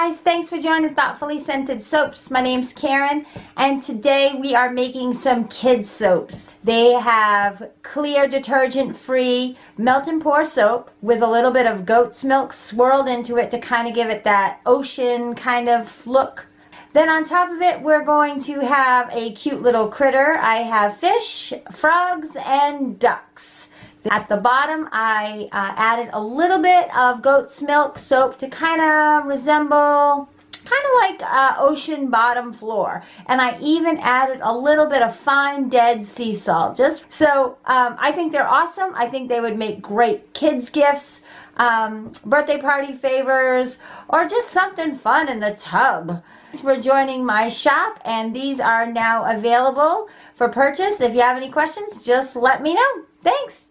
guys, thanks for joining Thoughtfully Scented Soaps. My name's Karen, and today we are making some kids soaps. They have clear detergent-free melt and pour soap with a little bit of goat's milk swirled into it to kind of give it that ocean kind of look. Then on top of it, we're going to have a cute little critter. I have fish, frogs, and ducks. At the bottom, I added a little bit of goat's milk soap to kind of resemble, like ocean bottom floor. And I even added a little bit of fine dead sea salt. Just so I think they're awesome. I think they would make great kids gifts, birthday party favors, or just something fun in the tub. Thanks for joining my shop, and these are now available for purchase. If you have any questions, just let me know. Thanks.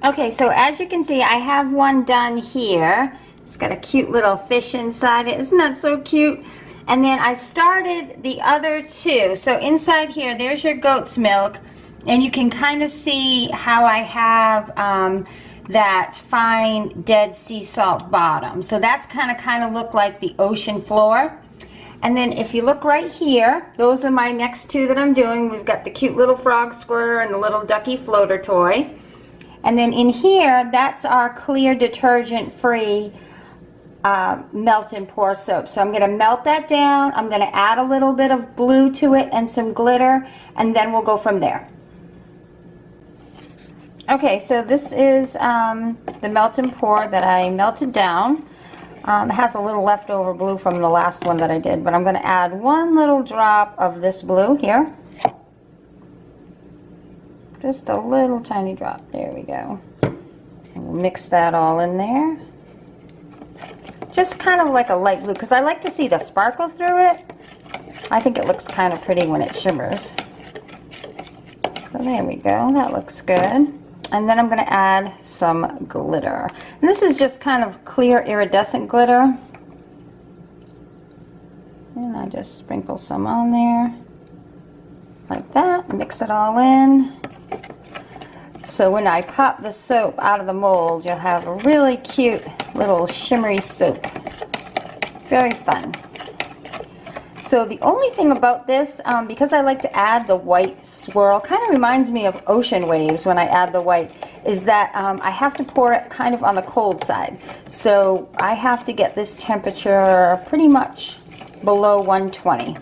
Okay, so as you can see, I have one done here. It's got a cute little fish inside it. Isn't that so cute? And then I started the other two. So inside here, there's your goat's milk, and you can kind of see how I have that fine dead sea salt bottom. So that's kind of look like the ocean floor. And then if you look right here, those are my next two that I'm doing. We've got the cute little frog squirter and the little ducky floater toy. And then in here, that's our clear detergent-free melt and pour soap. So I'm going to melt that down. I'm going to add a little bit of blue to it and some glitter, and then we'll go from there. Okay, so this is the melt and pour that I melted down. It has a little leftover blue from the last one that I did, but I'm going to add one little drop of this blue here. Just a little tiny drop. There we go. And we'll mix that all in there. Just kind of like a light blue, because I like to see the sparkle through it. I think it looks kind of pretty when it shimmers. So there we go. That looks good. And then I'm going to add some glitter. And this is just kind of clear iridescent glitter. And I just sprinkle some on there. Like that. Mix it all in. So when I pop the soap out of the mold, you'll have a really cute little shimmery soap. Very fun. So the only thing about this, because I like to add the white swirl, kind of reminds me of ocean waves when I add the white, is that I have to pour it kind of on the cold side. So I have to get this temperature pretty much below 120.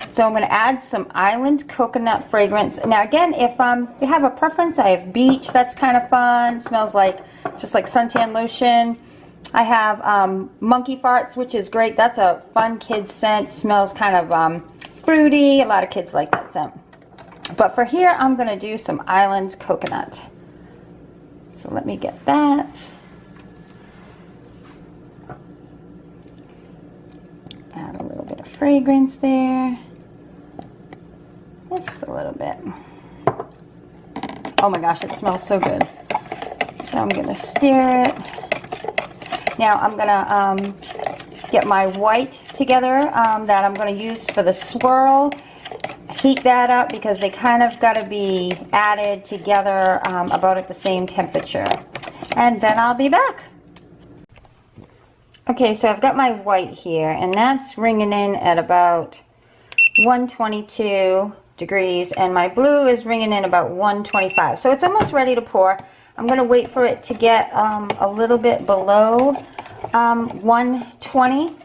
So I'm going to add some Island Coconut fragrance. Now again, if you have a preference, I have beach. That's kind of fun. Smells like just like suntan lotion. I have Monkey Farts, which is great. That's a fun kid's scent. Smells kind of fruity. A lot of kids like that scent. But for here, I'm going to do some Island Coconut. So let me get that. Add a little bit of fragrance there. Just a little bit. Oh my gosh, it smells so good. So I'm going to stir it. Now I'm going to get my white together that I'm going to use for the swirl. Heat that up because they kind of got to be added together about at the same temperature. And then I'll be back. Okay, so I've got my white here, and that's ringing in at about 122 degrees, and my blue is ringing in about 125. So it's almost ready to pour. I'm going to wait for it to get a little bit below 120,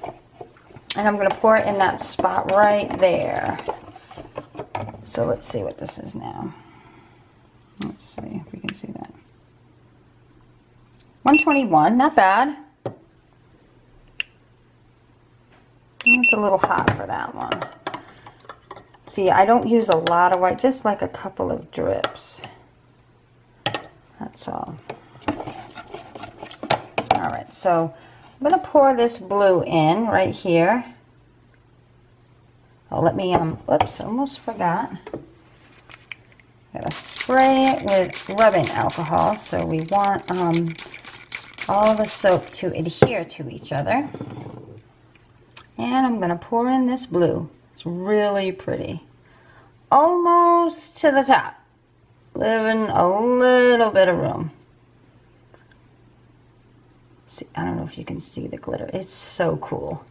and I'm going to pour it in that spot right there. So let's see what this is now. Let's see if we can see that. 121, not bad. It's a little hot for that one. See, I don't use a lot of white, just like a couple of drips. That's all. Alright, so I'm going to pour this blue in right here. Oh, let me, oops, almost forgot. Gotta spray it with rubbing alcohol, so we want all the soap to adhere to each other. And I'm going to pour in this blue. It's really pretty. Almost to the top. Leaving a little bit of room. See, I don't know if you can see the glitter. It's so cool.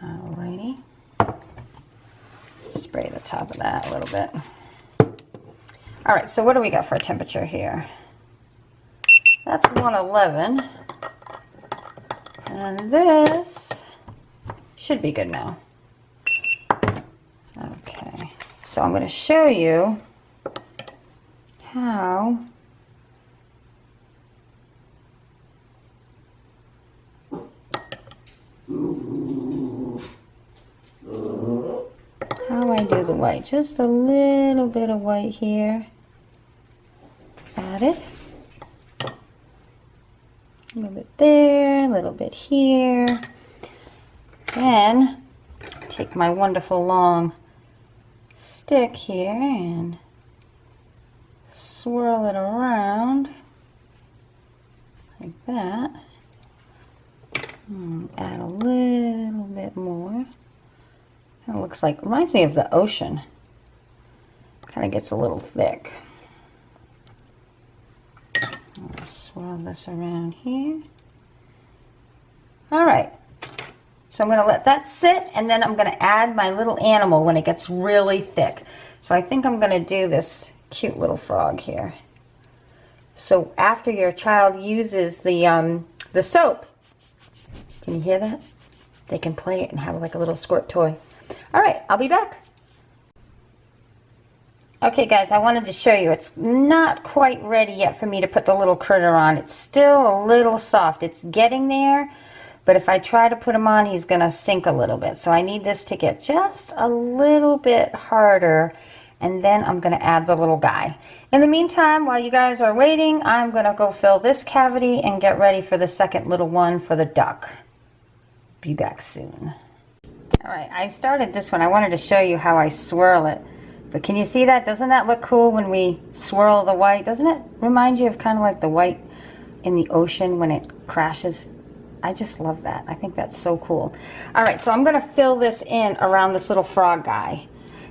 Alrighty. Spray the top of that a little bit. Alright, so what do we got for a temperature here? That's 111. And this should be good now. Okay, so I'm going to show you how I do the white. Just a little bit of white here. Add it. A little bit there, a little bit here. Then take my wonderful long stick here and swirl it around like that. And add a little bit more. It looks like, reminds me of the ocean. Kind of gets a little thick. I'll swirl this around here. All right. So I'm going to let that sit, and then I'm going to add my little animal when it gets really thick. So I think I'm going to do this cute little frog here. So after your child uses the soap, can you hear that? They can play it and have like a little squirt toy. All right, I'll be back. Okay guys, I wanted to show you, it's not quite ready yet for me to put the little critter on. It's still a little soft. It's getting there, but if I try to put him on, he's gonna sink a little bit. So I need this to get just a little bit harder, and then I'm gonna add the little guy. In the meantime, while you guys are waiting, I'm gonna go fill this cavity and get ready for the second little one for the duck. Be back soon. All right, I started this one. I wanted to show you how I swirl it. But can you see that? Doesn't that look cool when we swirl the white? Doesn't it remind you of kind of like the white in the ocean when it crashes? I just love that. I think that's so cool. All right, so I'm going to fill this in around this little frog guy.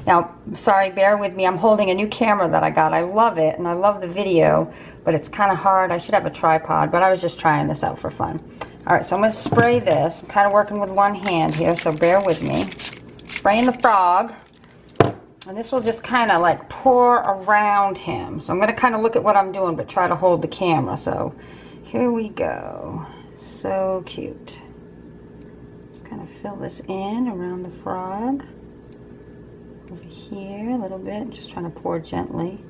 Now, sorry, bear with me. I'm holding a new camera that I got. I love it, and I love the video, but it's kind of hard. I should have a tripod, but I was just trying this out for fun. All right, so I'm going to spray this. I'm kind of working with one hand here, so bear with me. Spraying the frog. And this will just kind of like pour around him. So I'm going to kind of look at what I'm doing, but try to hold the camera. So here we go. So cute. Just kind of fill this in around the frog. Over here a little bit. Just trying to pour gently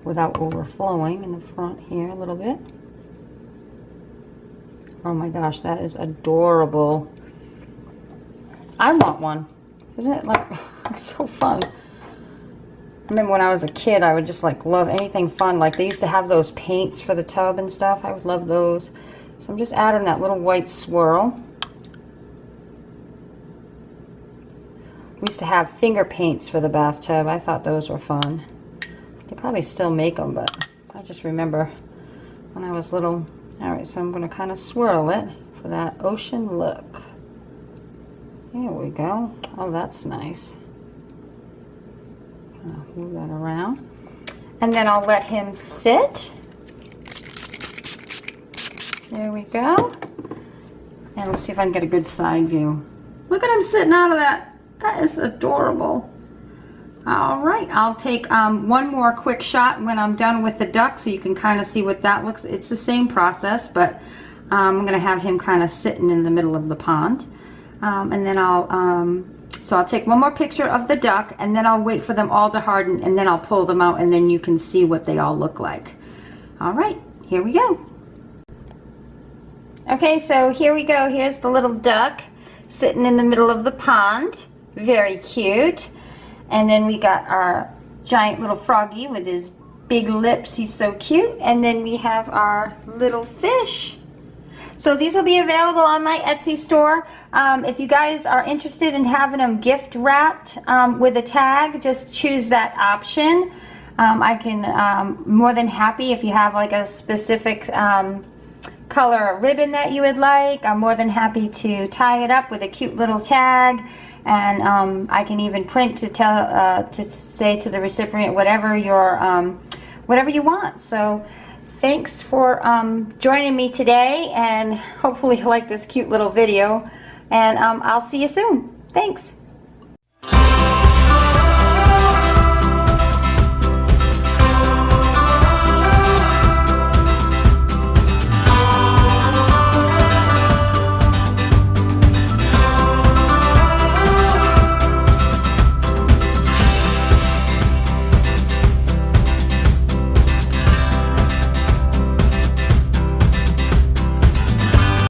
without overflowing in the front here a little bit. Oh my gosh, that is adorable. I want one. Isn't it like so fun? I remember when I was a kid, I would just like love anything fun. Like they used to have those paints for the tub and stuff. I would love those. So I'm just adding that little white swirl. We used to have finger paints for the bathtub. I thought those were fun. They probably still make them, but I just remember when I was little. All right, so I'm going to kind of swirl it for that ocean look. There we go. Oh, that's nice. Move that around. And then I'll let him sit. There we go. And let's see if I can get a good side view. Look at him sitting out of that. That is adorable. All right, I'll take one more quick shot when I'm done with the duck so you can kind of see what that looks. It's the same process, but I'm going to have him kind of sitting in the middle of the pond. And then I'll take one more picture of the duck, and then I'll wait for them all to harden, and then I'll pull them out, and then you can see what they all look like. All right, here we go. Okay, so here we go. Here's the little duck sitting in the middle of the pond. Very cute. And then we got our giant little froggy with his big lips. He's so cute. And then we have our little fish. So these will be available on my Etsy store. If you guys are interested in having them gift wrapped with a tag, just choose that option. I can, more than happy if you have like a specific color ribbon that you would like. I'm more than happy to tie it up with a cute little tag. And I can even print to tell to say to the recipient whatever you want. So thanks for joining me today, and hopefully you like this cute little video, and I'll see you soon. Thanks.